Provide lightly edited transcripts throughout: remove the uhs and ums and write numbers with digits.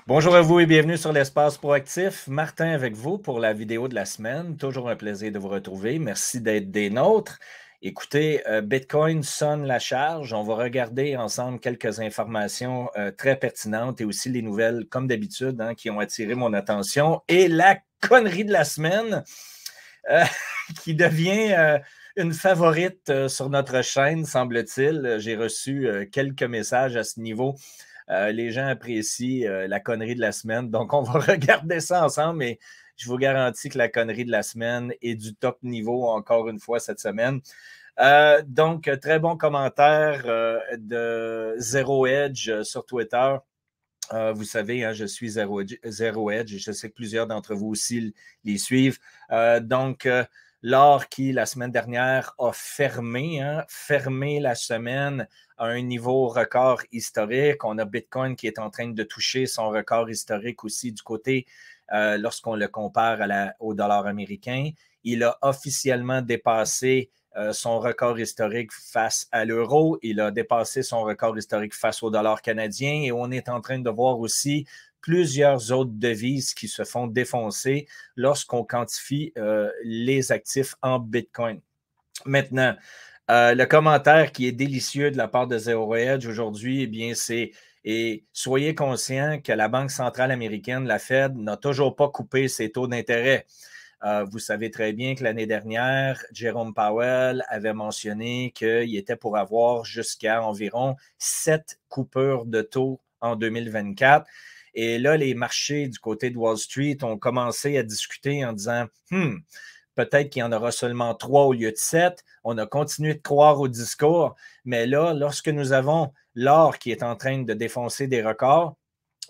Bonjour à vous et bienvenue sur l'Espace Proactif. Martin avec vous pour la vidéo de la semaine. Toujours un plaisir de vous retrouver. Merci d'être des nôtres. Écoutez, Bitcoin sonne la charge. On va regarder ensemble quelques informations très pertinentes et aussi les nouvelles, comme d'habitude, qui ont attiré mon attention. Et la connerie de la semaine euh, qui devient une favorite sur notre chaîne, semble-t-il. J'ai reçu quelques messages à ce niveau. Les gens apprécient la connerie de la semaine. Donc, on va regarder ça ensemble, mais je vous garantis que la connerie de la semaine est du top niveau encore une fois cette semaine. Donc, très bon commentaire de Zero Edge sur Twitter. Vous savez, je suis Zero Edge et je sais que plusieurs d'entre vous aussi les suivent. Donc, l'or qui, la semaine dernière, a fermé la semaine à un niveau record historique. On a Bitcoin qui est en train de toucher son record historique aussi du côté, lorsqu'on le compare au dollar américain. Il a officiellement dépassé son record historique face à l'euro. Il a dépassé son record historique face au dollar canadien et on est en train de voir aussi plusieurs autres devises qui se font défoncer lorsqu'on quantifie les actifs en Bitcoin. Maintenant, le commentaire qui est délicieux de la part de Zero Edge aujourd'hui, eh bien, c'est et soyez conscients que la Banque centrale américaine, la Fed, n'a toujours pas coupé ses taux d'intérêt. Vous savez très bien que l'année dernière, Jerome Powell avait mentionné qu'il était pour avoir jusqu'à environ 7 coupures de taux en 2024. Et là, les marchés du côté de Wall Street ont commencé à discuter en disant peut-être qu'il y en aura seulement 3 au lieu de 7. On a continué de croire au discours, mais là, lorsque nous avons l'or qui est en train de défoncer des records,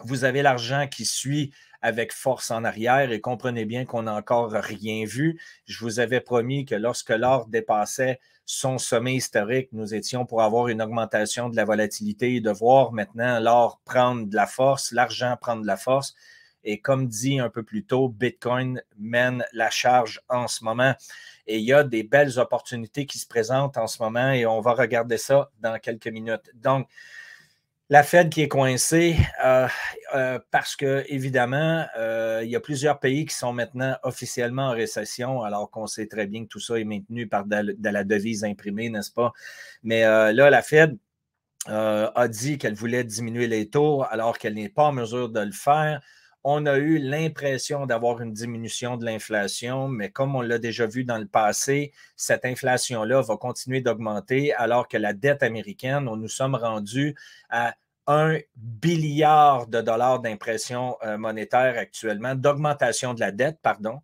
vous avez l'argent qui suit avec force en arrière et comprenez bien qu'on n'a encore rien vu. Je vous avais promis que lorsque l'or dépassait son sommet historique, nous étions pour avoir une augmentation de la volatilité et de voir maintenant l'or prendre de la force, l'argent prendre de la force. Et comme dit un peu plus tôt, Bitcoin mène la charge en ce moment. Et il y a des belles opportunités qui se présentent en ce moment et on va regarder ça dans quelques minutes. Donc, la Fed qui est coincée parce que, évidemment, il y a plusieurs pays qui sont maintenant officiellement en récession, alors qu'on sait très bien que tout ça est maintenu par de la devise imprimée, n'est-ce pas? Mais là, la Fed a dit qu'elle voulait diminuer les taux alors qu'elle n'est pas en mesure de le faire. On a eu l'impression d'avoir une diminution de l'inflation, mais comme on l'a déjà vu dans le passé, cette inflation-là va continuer d'augmenter alors que la dette américaine, nous sommes rendus à 1 billiard de dollars d'impression monétaire actuellement, d'augmentation de la dette, pardon.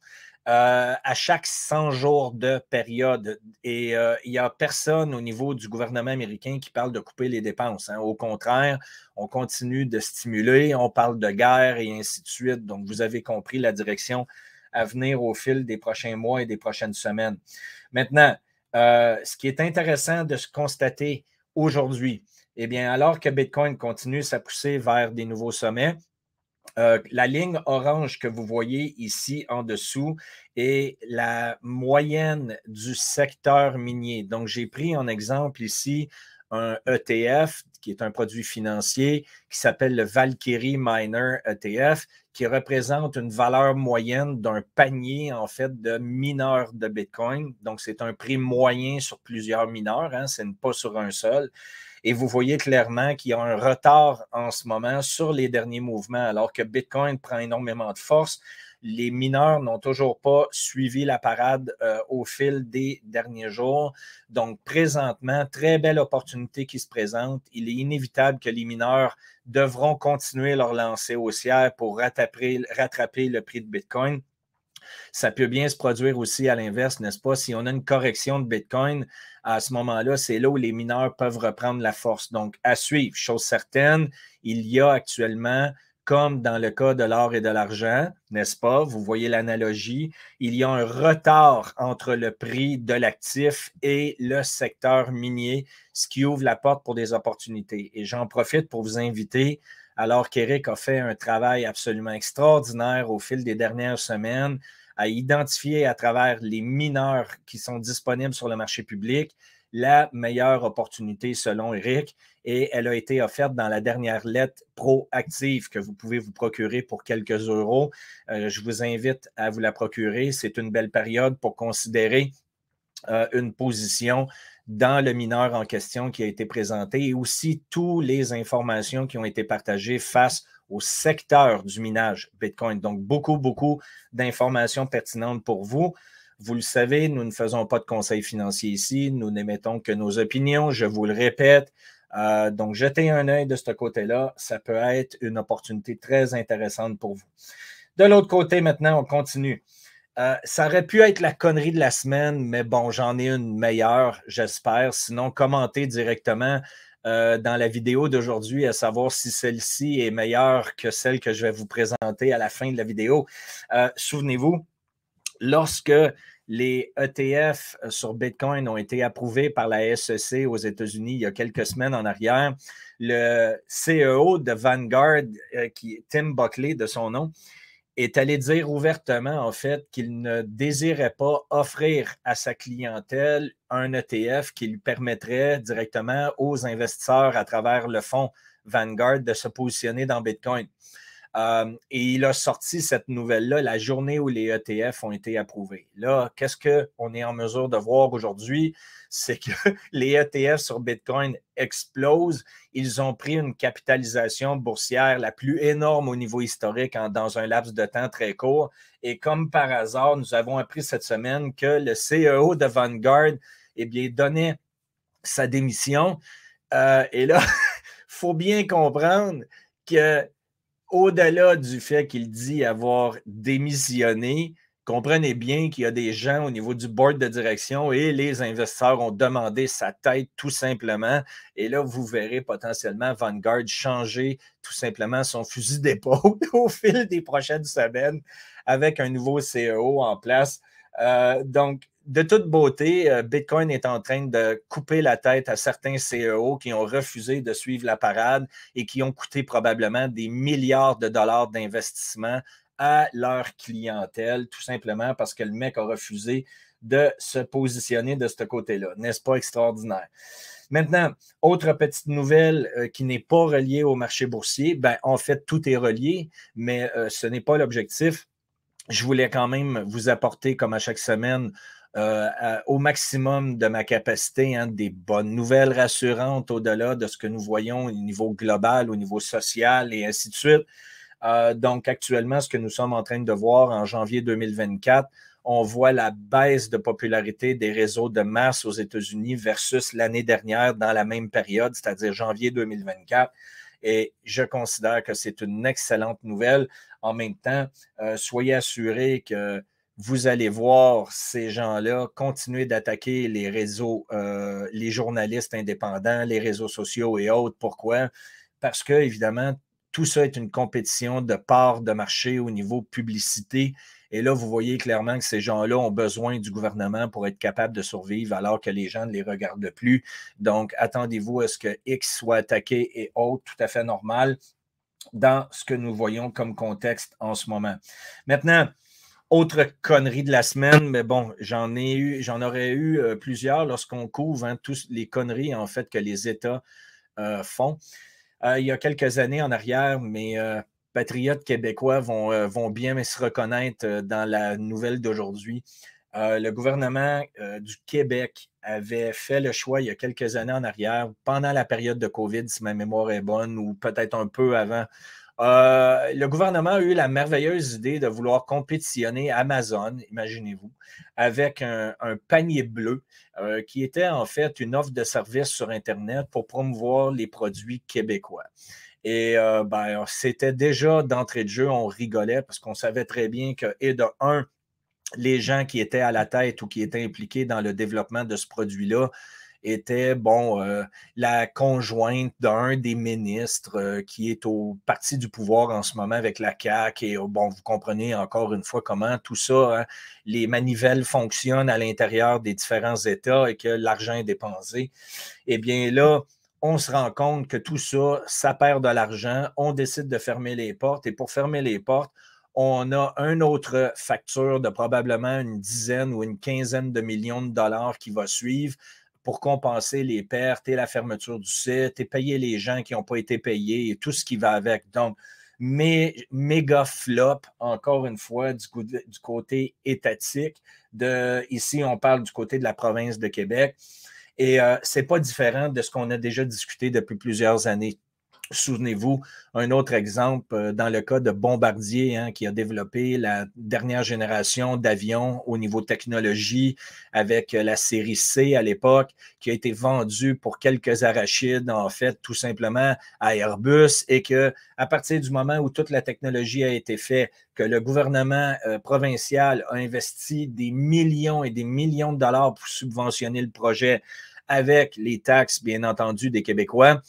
À chaque 100 jours de période. Et il n'y a personne au niveau du gouvernement américain qui parle de couper les dépenses. Au contraire, on continue de stimuler, on parle de guerre et ainsi de suite. Donc, vous avez compris la direction à venir au fil des prochains mois et des prochaines semaines. Maintenant, ce qui est intéressant de se constater aujourd'hui, eh bien, alors que Bitcoin continue sa poussée vers des nouveaux sommets, la ligne orange que vous voyez ici en dessous est la moyenne du secteur minier. Donc, j'ai pris en exemple ici un ETF, qui est un produit financier, qui s'appelle le Valkyrie Miner ETF, qui représente une valeur moyenne d'un panier, en fait, de mineurs de Bitcoin. Donc, c'est un prix moyen sur plusieurs mineurs, ce n'est pas sur un seul. Et vous voyez clairement qu'il y a un retard en ce moment sur les derniers mouvements, alors que Bitcoin prend énormément de force. Les mineurs n'ont toujours pas suivi la parade au fil des derniers jours. Donc, présentement, très belle opportunité qui se présente. Il est inévitable que les mineurs devront continuer leur lancée haussière pour rattraper le prix de Bitcoin. Ça peut bien se produire aussi à l'inverse, n'est-ce pas? Si on a une correction de Bitcoin, à ce moment-là, c'est là où les mineurs peuvent reprendre la force. Donc, à suivre, chose certaine, il y a actuellement, comme dans le cas de l'or et de l'argent, n'est-ce pas? Vous voyez l'analogie, il y a un retard entre le prix de l'actif et le secteur minier, ce qui ouvre la porte pour des opportunités. Et j'en profite pour vous inviter, alors qu'Éric a fait un travail absolument extraordinaire au fil des dernières semaines, à identifier à travers les mineurs qui sont disponibles sur le marché public la meilleure opportunité selon Eric et elle a été offerte dans la dernière lettre proactive que vous pouvez vous procurer pour quelques euros. Je vous invite à vous la procurer. C'est une belle période pour considérer une position dans le mineur en question qui a été présenté et aussi toutes les informations qui ont été partagées face au secteur du minage Bitcoin. Donc, beaucoup d'informations pertinentes pour vous. Vous le savez, nous ne faisons pas de conseils financiers ici. Nous n'émettons que nos opinions. Je vous le répète. Donc, jetez un œil de ce côté-là. Ça peut être une opportunité très intéressante pour vous. De l'autre côté, maintenant, on continue. Ça aurait pu être la connerie de la semaine, mais bon, j'en ai une meilleure, j'espère. Sinon, commentez directement dans la vidéo d'aujourd'hui à savoir si celle-ci est meilleure que celle que je vais vous présenter à la fin de la vidéo. Souvenez-vous, lorsque les ETF sur Bitcoin ont été approuvés par la SEC aux États-Unis il y a quelques semaines en arrière, le CEO de Vanguard, qui est Tim Buckley de son nom, est allé dire ouvertement, en fait, qu'il ne désirait pas offrir à sa clientèle un ETF qui lui permettrait directement aux investisseurs à travers le fonds Vanguard de se positionner dans Bitcoin. Et il a sorti cette nouvelle-là la journée où les ETF ont été approuvés. Là, qu'est-ce qu'on est en mesure de voir aujourd'hui? C'est que les ETF sur Bitcoin explosent. Ils ont pris une capitalisation boursière la plus énorme au niveau historique dans un laps de temps très court. Et comme par hasard, nous avons appris cette semaine que le CEO de Vanguard, eh bien, donnait sa démission. Et là, il faut bien comprendre que au-delà du fait qu'il dit avoir démissionné, comprenez bien qu'il y a des gens au niveau du board de direction et les investisseurs ont demandé sa tête tout simplement. Et là, vous verrez potentiellement Vanguard changer tout simplement son fusil d'épaule au fil des prochaines semaines avec un nouveau CEO en place. Donc, de toute beauté, Bitcoin est en train de couper la tête à certains CEO qui ont refusé de suivre la parade et qui ont coûté probablement des milliards de dollars d'investissement à leur clientèle, tout simplement parce que le mec a refusé de se positionner de ce côté-là. N'est-ce pas extraordinaire? Maintenant, autre petite nouvelle qui n'est pas reliée au marché boursier, ben, en fait, tout est relié, mais ce n'est pas l'objectif. Je voulais quand même vous apporter, comme à chaque semaine, au maximum de ma capacité, des bonnes nouvelles rassurantes au-delà de ce que nous voyons au niveau global, au niveau social et ainsi de suite. Donc, actuellement, ce que nous sommes en train de voir en janvier 2024, on voit la baisse de popularité des réseaux de masse aux États-Unis versus l'année dernière dans la même période, c'est-à-dire janvier 2024. Et je considère que c'est une excellente nouvelle. En même temps, soyez assurés que vous allez voir ces gens-là continuer d'attaquer les réseaux, les journalistes indépendants, les réseaux sociaux et autres. Pourquoi? Parce que, évidemment, tout ça est une compétition de parts de marché au niveau publicité. Et là, vous voyez clairement que ces gens-là ont besoin du gouvernement pour être capables de survivre alors que les gens ne les regardent plus. Donc, attendez-vous à ce que X soit attaqué et autres, tout à fait normal dans ce que nous voyons comme contexte en ce moment. Maintenant, autre connerie de la semaine, mais bon, j'en aurais eu plusieurs lorsqu'on couvre tous les conneries en fait que les États font. Il y a quelques années en arrière, mes patriotes québécois vont bien se reconnaître dans la nouvelle d'aujourd'hui. Le gouvernement du Québec avait fait le choix il y a quelques années en arrière, pendant la période de COVID, si ma mémoire est bonne, ou peut-être un peu avant. Le gouvernement a eu la merveilleuse idée de vouloir compétitionner Amazon, imaginez-vous, avec un panier bleu qui était en fait une offre de service sur Internet pour promouvoir les produits québécois. Et ben, c'était déjà d'entrée de jeu, on rigolait parce qu'on savait très bien que, et de un, les gens qui étaient à la tête ou qui étaient impliqués dans le développement de ce produit-là étaient, bon, la conjointe d'un des ministres qui est au parti du pouvoir en ce moment avec la CAQ. Et bon, vous comprenez encore une fois comment tout ça, les manivelles fonctionnent à l'intérieur des différents États et que l'argent est dépensé. Eh bien là, on se rend compte que tout ça, ça perd de l'argent. On décide de fermer les portes. Et pour fermer les portes, on a une autre facture de probablement une dizaine ou une quinzaine de millions de dollars qui va suivre pour compenser les pertes et la fermeture du site et payer les gens qui n'ont pas été payés et tout ce qui va avec. Donc, méga flop, encore une fois, du côté étatique. Ici, on parle du côté de la province de Québec. Et ce n'est pas différent de ce qu'on a déjà discuté depuis plusieurs années. Souvenez-vous, un autre exemple dans le cas de Bombardier, qui a développé la dernière génération d'avions au niveau technologie avec la série C à l'époque, qui a été vendue pour quelques arachides, en fait, tout simplement à Airbus, et qu'à partir du moment où toute la technologie a été faite, que le gouvernement provincial a investi des millions et des millions de dollars pour subventionner le projet avec les taxes, bien entendu, des Québécois,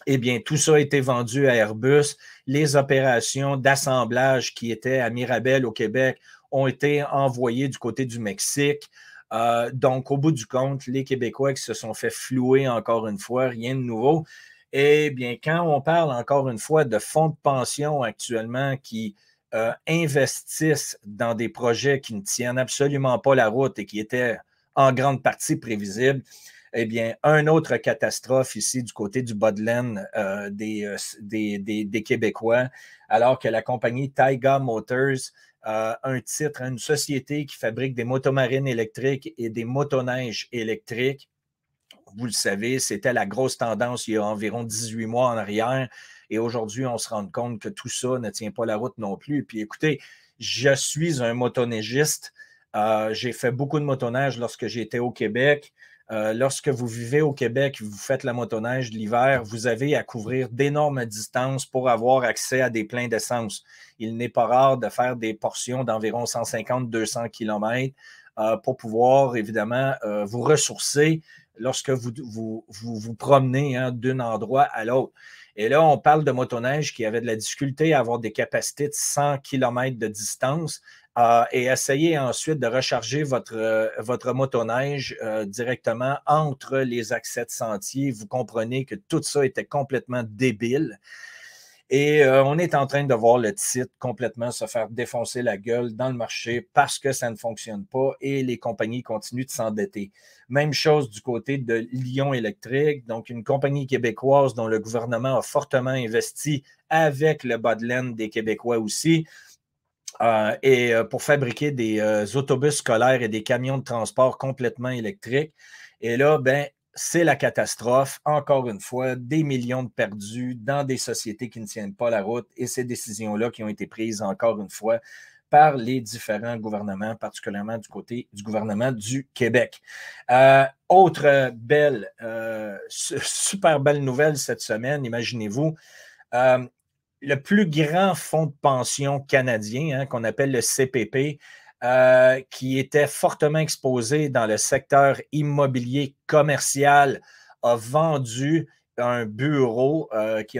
eh bien, tout ça a été vendu à Airbus. Les opérations d'assemblage qui étaient à Mirabel au Québec ont été envoyées du côté du Mexique. Donc, au bout du compte, les Québécois qui se sont fait flouer encore une fois, rien de nouveau. Eh bien, quand on parle encore une fois de fonds de pension actuellement qui investissent dans des projets qui ne tiennent absolument pas la route et qui étaient en grande partie prévisibles, eh bien, une autre catastrophe ici du côté du bas de laine des Québécois, alors que la compagnie Taiga Motors, un titre, une société qui fabrique des motomarines électriques et des motoneiges électriques. Vous le savez, c'était la grosse tendance il y a environ 18 mois en arrière. Et aujourd'hui, on se rend compte que tout ça ne tient pas la route non plus. Puis écoutez, je suis un motoneigiste. J'ai fait beaucoup de motoneige lorsque j'étais au Québec. Lorsque vous vivez au Québec, vous faites la motoneige l'hiver, vous avez à couvrir d'énormes distances pour avoir accès à des pleins d'essence. Il n'est pas rare de faire des portions d'environ 150-200 km pour pouvoir, évidemment, vous ressourcer lorsque vous promenez d'un endroit à l'autre. Et là, on parle de motoneige qui avait de la difficulté à avoir des capacités de 100 km de distance et essayez ensuite de recharger votre motoneige directement entre les accès de sentier. Vous comprenez que tout ça était complètement débile. Et on est en train de voir le titre complètement se faire défoncer la gueule dans le marché parce que ça ne fonctionne pas et les compagnies continuent de s'endetter. Même chose du côté de Lion Électrique, donc une compagnie québécoise dont le gouvernement a fortement investi avec le bas de laine des Québécois aussi. Et pour fabriquer des autobus scolaires et des camions de transport complètement électriques. Et là, ben, c'est la catastrophe. Encore une fois, des millions de perdus dans des sociétés qui ne tiennent pas la route et ces décisions-là qui ont été prises encore une fois par les différents gouvernements, particulièrement du côté du gouvernement du Québec. Autre belle, super belle nouvelle cette semaine, imaginez-vous, le plus grand fonds de pension canadien, qu'on appelle le CPP, qui était fortement exposé dans le secteur immobilier commercial, a vendu un bureau qui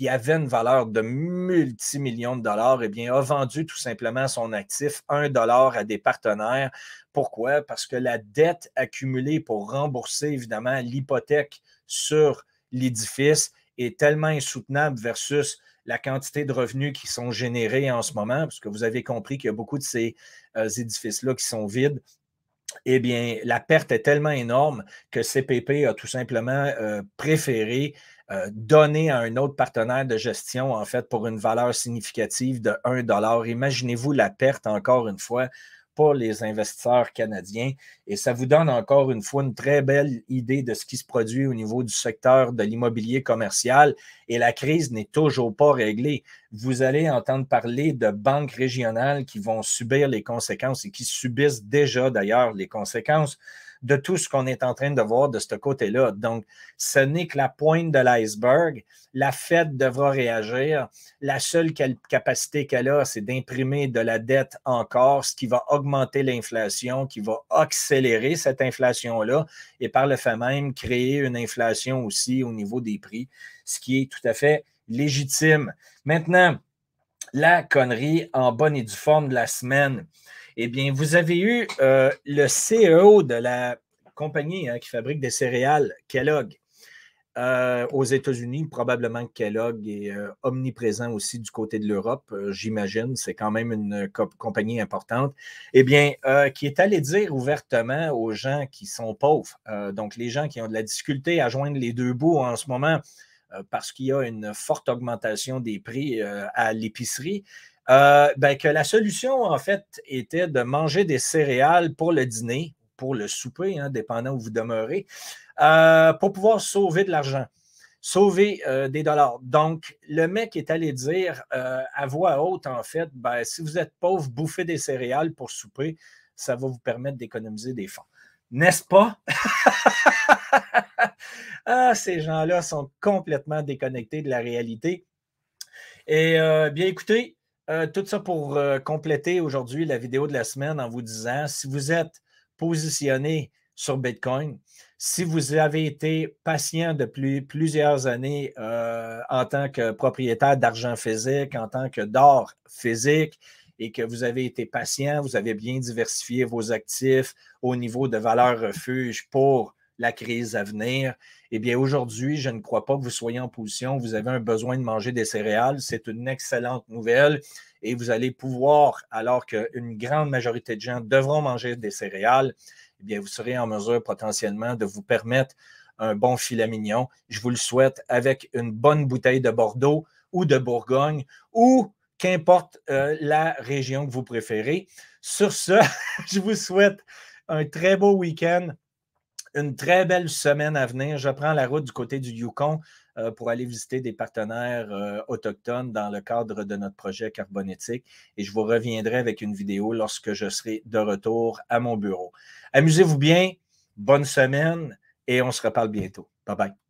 avait une valeur de multimillions de dollars, eh bien, a vendu tout simplement son actif 1 dollar à des partenaires. Pourquoi? Parce que la dette accumulée pour rembourser, évidemment, l'hypothèque sur l'édifice est tellement insoutenable versus la quantité de revenus qui sont générés en ce moment, parce que vous avez compris qu'il y a beaucoup de ces édifices-là qui sont vides. Eh bien, la perte est tellement énorme que CPP a tout simplement préféré donner à un autre partenaire de gestion, en fait, pour une valeur significative de 1 dollar. Imaginez-vous la perte, encore une fois, pour les investisseurs canadiens. Et ça vous donne encore une fois une très belle idée de ce qui se produit au niveau du secteur de l'immobilier commercial. Et la crise n'est toujours pas réglée. Vous allez entendre parler de banques régionales qui vont subir les conséquences et qui subissent déjà d'ailleurs les conséquences de tout ce qu'on est en train de voir de ce côté-là. Donc, ce n'est que la pointe de l'iceberg. La Fed devra réagir. La seule capacité qu'elle a, c'est d'imprimer de la dette encore, ce qui va augmenter l'inflation, qui va accélérer cette inflation-là et par le fait même créer une inflation aussi au niveau des prix, ce qui est tout à fait légitime. Maintenant, la connerie en bonne et due forme de la semaine. Eh bien, vous avez eu le CEO de la compagnie qui fabrique des céréales, Kellogg, aux États-Unis, probablement que Kellogg est omniprésent aussi du côté de l'Europe, j'imagine. C'est quand même une compagnie importante. Eh bien, qui est allé dire ouvertement aux gens qui sont pauvres, donc les gens qui ont de la difficulté à joindre les deux bouts en ce moment, parce qu'il y a une forte augmentation des prix à l'épicerie, ben, que la solution, en fait, était de manger des céréales pour le dîner, pour le souper, hein, dépendant où vous demeurez, pour pouvoir sauver de l'argent, sauver des dollars. Donc, le mec est allé dire à voix haute, en fait, ben, si vous êtes pauvre, bouffez des céréales pour souper, ça va vous permettre d'économiser des fonds. N'est-ce pas? Ah, ces gens-là sont complètement déconnectés de la réalité. Et bien, écoutez, tout ça pour compléter aujourd'hui la vidéo de la semaine en vous disant, si vous êtes positionné sur Bitcoin, si vous avez été patient depuis plusieurs années en tant que propriétaire d'argent physique, en tant que d'or physique, et que vous avez été patient, vous avez bien diversifié vos actifs au niveau de valeur refuge pour la crise à venir, eh bien, aujourd'hui, je ne crois pas que vous soyez en position, vous avez un besoin de manger des céréales. C'est une excellente nouvelle et vous allez pouvoir, alors qu'une grande majorité de gens devront manger des céréales, eh bien, vous serez en mesure potentiellement de vous permettre un bon filet mignon. Je vous le souhaite avec une bonne bouteille de Bordeaux ou de Bourgogne ou qu'importe la région que vous préférez. Sur ce, je vous souhaite un très beau week-end. Une très belle semaine à venir. Je prends la route du côté du Yukon pour aller visiter des partenaires autochtones dans le cadre de notre projet Carbonétique et je vous reviendrai avec une vidéo lorsque je serai de retour à mon bureau. Amusez-vous bien, bonne semaine et on se reparle bientôt. Bye bye.